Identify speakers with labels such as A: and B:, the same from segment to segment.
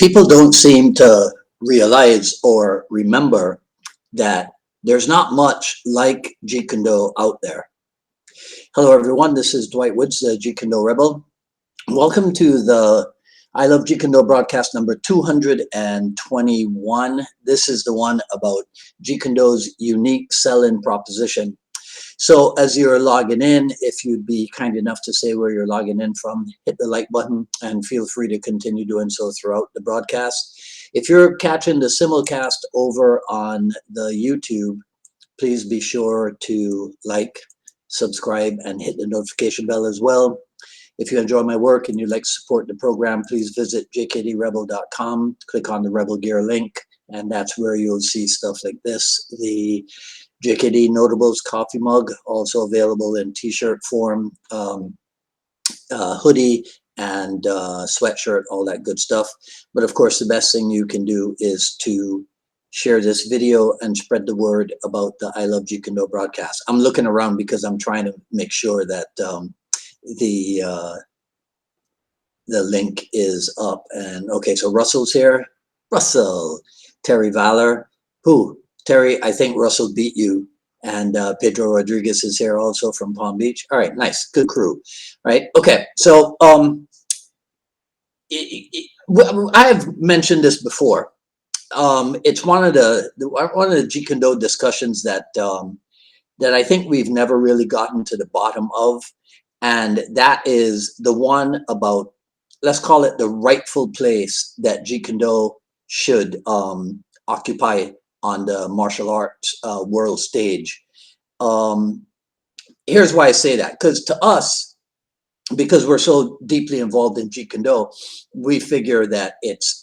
A: People don't seem to realize or remember that there's not much like Jeet Kune Do out there. Hello, everyone. This is Dwight Woods, the Jeet Kune Do Rebel. Welcome to the I Love Jeet Kune Do broadcast number 221. This is the one about Jeet Kune Do's unique sell-in proposition. So as you're logging in, if you'd be kind enough to say where you're logging in from, hit the like button and feel free to continue doing so throughout the broadcast. If you're catching the simulcast over on the YouTube, please be sure to like, subscribe, and hit the notification bell as well. If you enjoy my work and you'd like to support the program, please visit jkdrebel.com, click on the Rebel Gear link, and that's where you'll see stuff like this. The JKD Notables coffee mug, also available in t-shirt form, hoodie and sweatshirt, all that good stuff. But of course, the best thing you can do is to share this video and spread the word about the I Love Jeet Kune Do broadcast. I'm looking around because I'm trying to make sure that the link is up. And okay, so Russell's here. Russell, Terry Valor, who? Terry, I think Russell beat you, and Pedro Rodriguez is here also from Palm Beach. All right, nice, good crew, right? Okay, so I have mentioned this before. It's one of the Jeet Kune Do discussions that that I think we've never really gotten to the bottom of, and that is the one about, let's call it the rightful place that Jeet Kune Do should occupy on the martial arts world stage. Here's why I say that, because to us, because we're so deeply involved in Jeet Kune Do, we figure that it's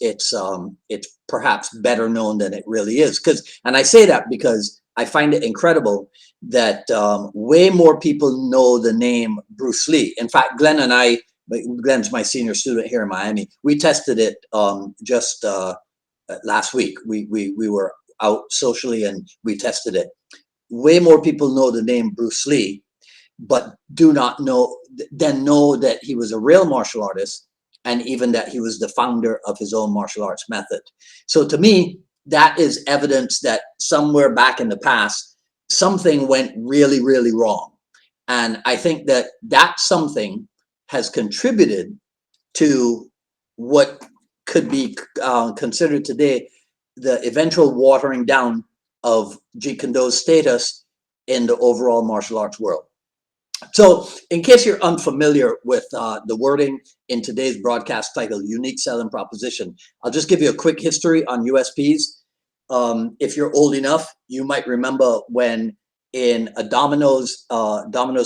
A: perhaps better known than it really is. And I say that because I find it incredible that way more people know the name Bruce Lee. In fact, Glenn and I, Glenn's my senior student here in Miami, we tested it just last week. We were out socially and we tested it. Way more people know the name Bruce Lee, but do not know that he was a real martial artist, and even that he was the founder of his own martial arts method. So to me, that is evidence that somewhere back in the past, something went really, really wrong. And I think that that something has contributed to what could be considered today the eventual watering down of Jeet Kune Do's status in the overall martial arts world. So in case you're unfamiliar with the wording in today's broadcast title, Unique Selling Proposition, I'll just give you a quick history on USPs. If you're old enough, you might remember when in a Domino's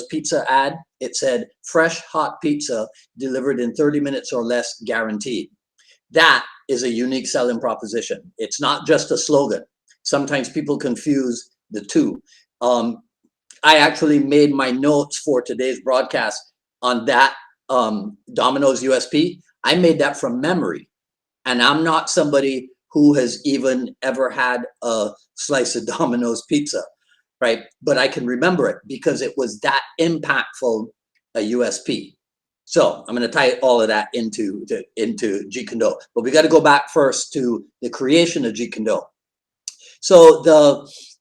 A: pizza ad, it said, fresh, hot pizza delivered in 30 minutes or less guaranteed. That is a unique selling proposition. It's not just a slogan. Sometimes people confuse the two. I actually made my notes for today's broadcast on that Domino's USP. I made that from memory. And I'm not somebody who has even ever had a slice of Domino's pizza, right? But I can remember it because it was that impactful a USP. So I'm going to tie all of that into Jeet Kune Do. But we got to go back first to the creation of Jeet Kune Do. So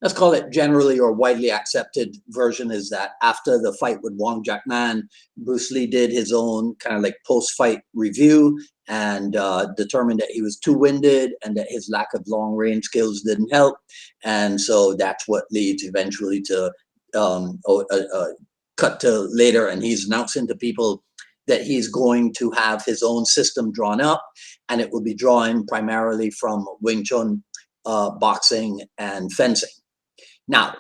A: let's call it generally or widely accepted version is that after the fight with Wong Jack Man, Bruce Lee did his own kind of like post-fight review and determined that he was too winded and that his lack of long-range skills didn't help. And so that's what leads eventually to cut to later, and he's announcing to people that he's going to have his own system drawn up, and it will be drawn primarily from Wing Chun, boxing, and fencing. Now,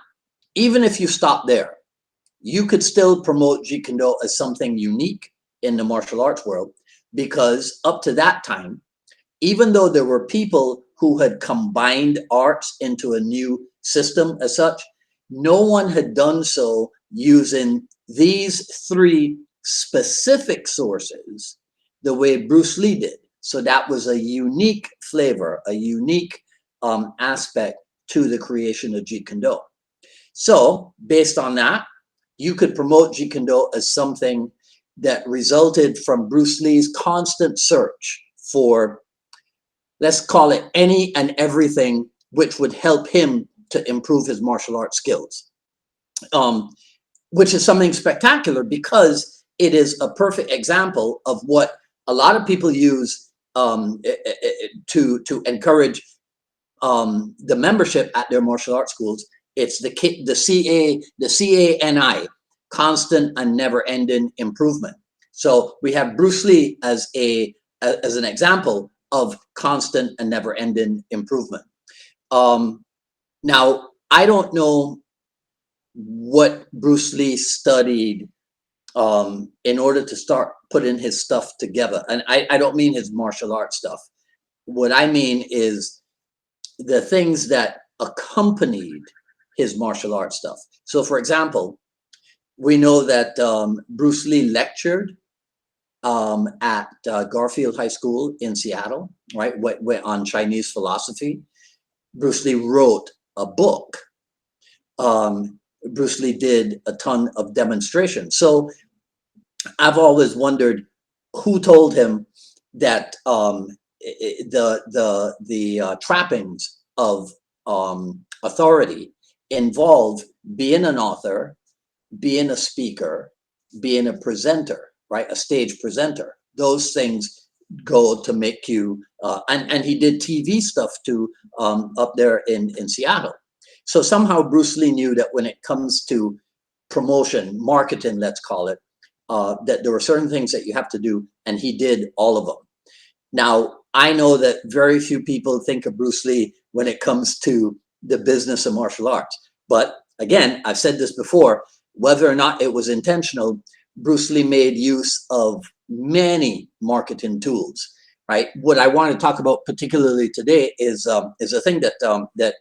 A: even if you stop there, you could still promote Jeet Kune Do as something unique in the martial arts world, because up to that time, even though there were people who had combined arts into a new system as such, no one had done so using these three specific sources the way Bruce Lee did. So that was a unique flavor, a unique aspect to the creation of Jeet Kune Do. So based on that, you could promote Jeet Kune Do as something that resulted from Bruce Lee's constant search for let's call it any and everything which would help him to improve his martial arts skills, which is something spectacular because it is a perfect example of what a lot of people use to encourage the membership at their martial arts schools. It's the CANI, constant and never-ending improvement. So we have Bruce Lee as an example of constant and never-ending improvement. Now, I don't know what Bruce Lee studied in order to start putting his stuff together. And I don't mean his martial arts stuff. What I mean is the things that accompanied his martial arts stuff. So for example, we know that Bruce Lee lectured at Garfield High School in Seattle, right? Went on Chinese philosophy. Bruce Lee wrote a book. Bruce Lee did a ton of demonstrations. So I've always wondered who told him that the trappings of authority involve being an author, being a speaker, being a presenter, right? A stage presenter. Those things go to make you, and he did TV stuff too up there in Seattle. So somehow Bruce Lee knew that when it comes to promotion, marketing, let's call it, that there were certain things that you have to do, and he did all of them. Now, I know that very few people think of Bruce Lee when it comes to the business of martial arts. But again, I've said this before, whether or not it was intentional, Bruce Lee made use of many marketing tools, right? What I want to talk about particularly today is a thing that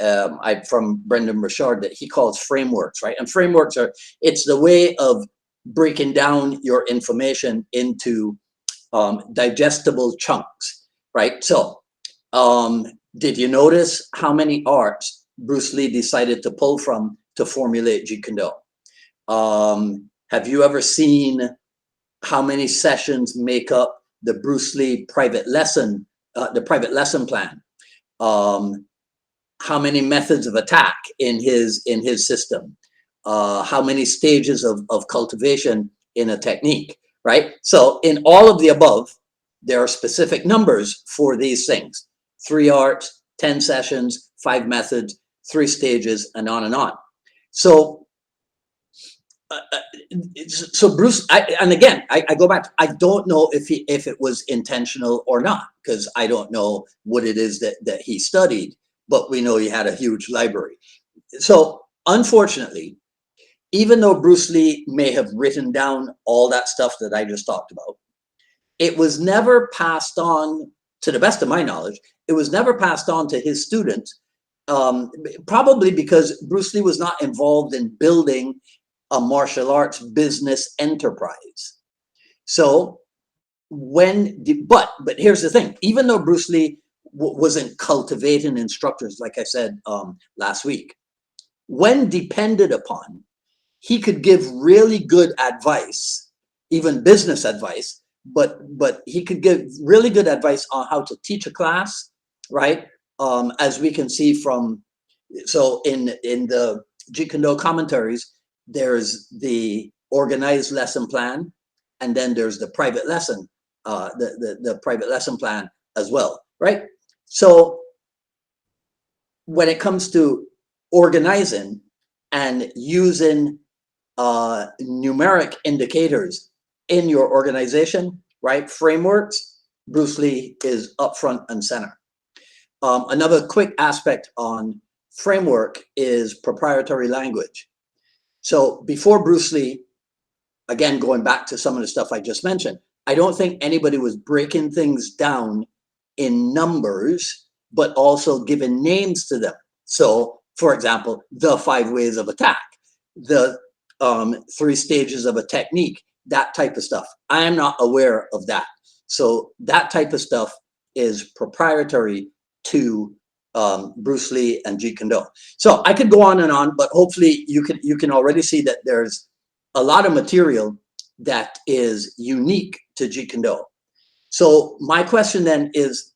A: I from Brendan Burchard that he calls frameworks, right? And frameworks it's the way of breaking down your information into digestible chunks, right? So did you notice how many arts Bruce Lee decided to pull from to formulate Jeet Kune Do? Have you ever seen how many sessions make up the Bruce Lee private lesson, the private lesson plan? How many methods of attack in his system? How many stages of cultivation in a technique, right? So in all of the above, there are specific numbers for these things. 3 arts, 10 sessions, 5 methods, 3 stages, and on and on. So, Bruce, and again, I go back, I don't know if it was intentional or not, because I don't know what it is that he studied, but we know he had a huge library. So unfortunately, even though Bruce Lee may have written down all that stuff that I just talked about, it was never passed on, to the best of my knowledge, it was never passed on to his students, probably because Bruce Lee was not involved in building a martial arts business enterprise. So but here's the thing, even though Bruce Lee wasn't cultivating instructors, like I said last week, when depended upon, he could give really good advice, even business advice, but he could give really good advice on how to teach a class, right? As we can see from, so in the Jeet Kune Do commentaries, there's the organized lesson plan, and then there's the private lesson, the private lesson plan as well, right? So when it comes to organizing and using numeric indicators in your organization, right? Frameworks, Bruce Lee is up front and center. Another quick aspect on framework is proprietary language. So before Bruce Lee, again, going back to some of the stuff I just mentioned, I don't think anybody was breaking things down in numbers, but also giving names to them. So for example, the 5 ways of attack, the 3 stages of a technique, that type of stuff. I am not aware of that. So that type of stuff is proprietary to Bruce Lee and Jeet Kune Do. So I could go on and on, but hopefully you can already see that there's a lot of material that is unique to Jeet Kune Do. So my question then is,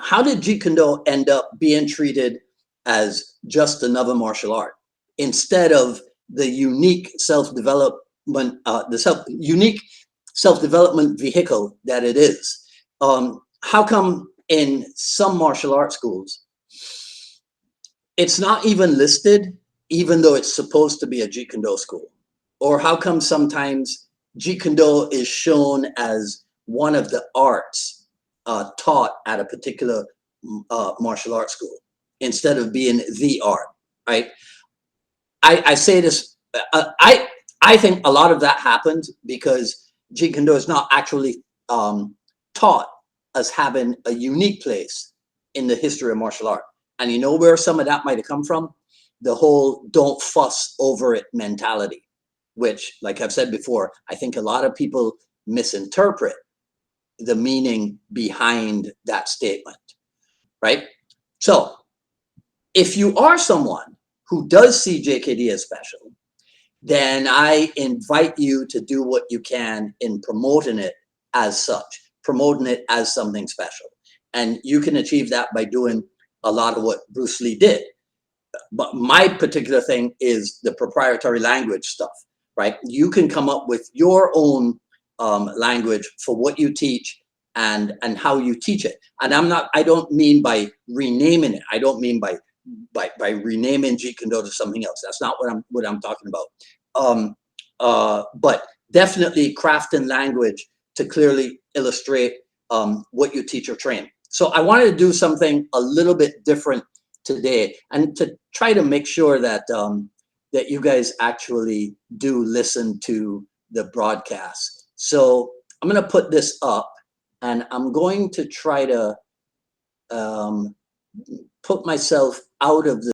A: how did Jeet Kune Do end up being treated as just another martial art instead of the unique self-development, unique self-development vehicle that it is? How come in some martial arts schools it's not even listed, even though it's supposed to be a Jeet Kune Do school? Or how come sometimes Jeet Kune Do is shown as one of the arts taught at a particular martial arts school instead of being the art, right? I say this, I think a lot of that happened because Jeet Kune Do is not actually taught as having a unique place in the history of martial art. And you know where some of that might have come from? The whole don't fuss over it mentality, which, like I've said before, I think a lot of people misinterpret the meaning behind that statement, right? So if you are someone who does see JKD as special, then I invite you to do what you can in promoting it as such, promoting it as something special. And you can achieve that by doing a lot of what Bruce Lee did. But my particular thing is the proprietary language stuff, right? You can come up with your own language for what you teach and how you teach it. And I don't mean by renaming it. I don't mean by renaming Jeet Kune Do to something else. That's not what I'm talking about. But definitely crafting language to clearly illustrate what you teach or train. So I wanted to do something a little bit different today, and to try to make sure that that you guys actually do listen to the broadcast. So I'm going to put this up, and I'm going to try to put myself out of the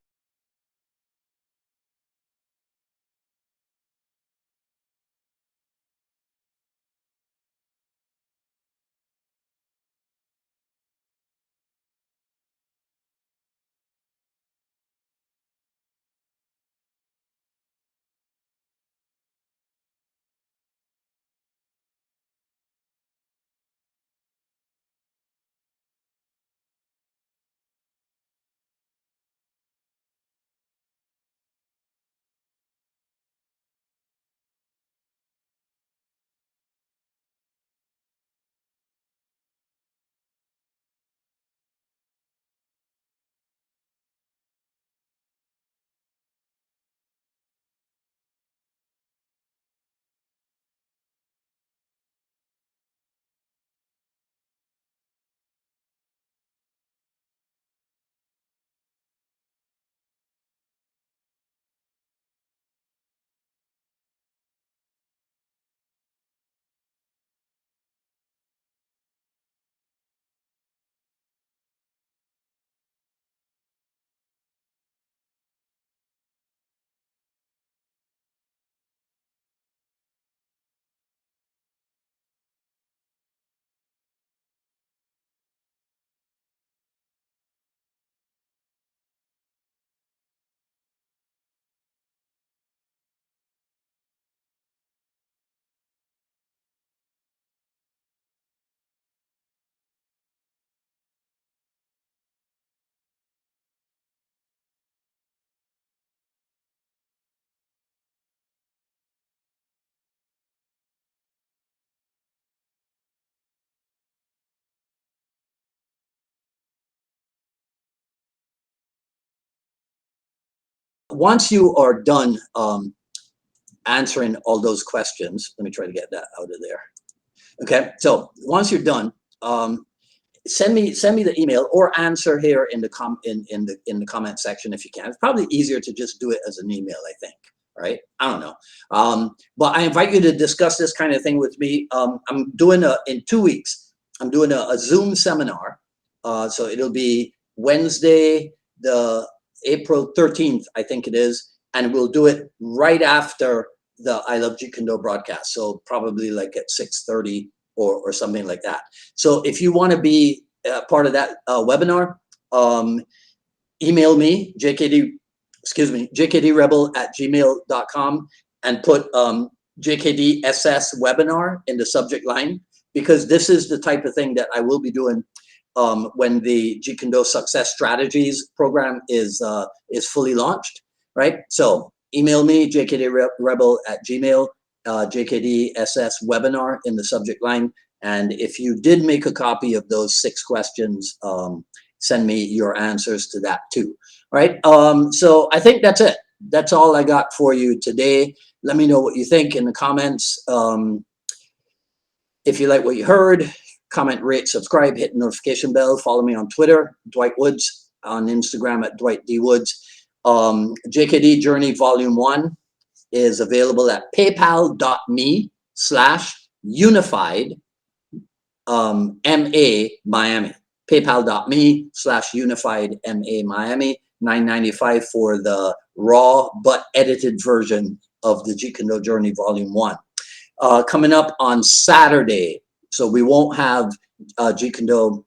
A: once you are done answering all those questions, let me try to get that out of there. Okay, so once you're done, send me the email or answer here in the comment section if you can. It's probably easier to just do it as an email, I think. Right? I don't know. But I invite you to discuss this kind of thing with me. I'm doing in 2 weeks. I'm doing a Zoom seminar. So it'll be Wednesday, the April 13th, I think it is, and we'll do it right after the I Love Jeet Kune Do broadcast. So probably like at 6:30 or something like that. So if you want to be part of that webinar, email me, jkdrebel@gmail.com, and put JKDSS webinar in the subject line, because this is the type of thing that I will be doing when the Jeet Kune Do Success Strategies program is fully launched, right? So email me, jkdrebel@gmail, jkdss webinar in the subject line. And if you did make a copy of those 6 questions, send me your answers to that too. All right. So I think that's it. That's all I got for you today. Let me know what you think in the comments. If you like what you heard, comment, rate, subscribe, hit the notification bell. Follow me on Twitter, Dwight Woods, on Instagram at Dwight D. Woods. JKD Journey Volume 1 is available at paypal.me/unified MA Miami. PayPal.me/unified MA Miami. $9.95 for the raw but edited version of the Jeet Kune Do Journey Volume 1. Coming up on Saturday, so we won't have Jeet Kune Do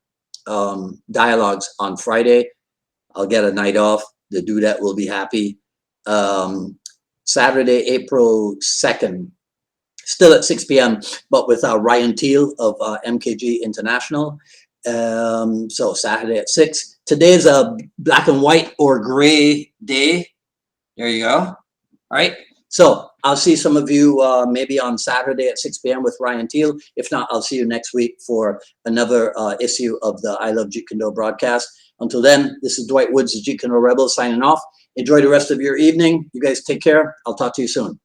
A: dialogues on Friday. I'll get a night off. The dudette will be happy. Saturday, April 2nd, still at 6 p.m., but with Ryan Teal of MKG International. So Saturday at 6. Today's a black and white or gray day. There you go. All right. So I'll see some of you maybe on Saturday at 6 p.m. with Ryan Teal. If not, I'll see you next week for another issue of the I Love Jeet Kune Do broadcast. Until then, this is Dwight Woods, the Jeet Kune Do Rebel, signing off. Enjoy the rest of your evening. You guys take care. I'll talk to you soon.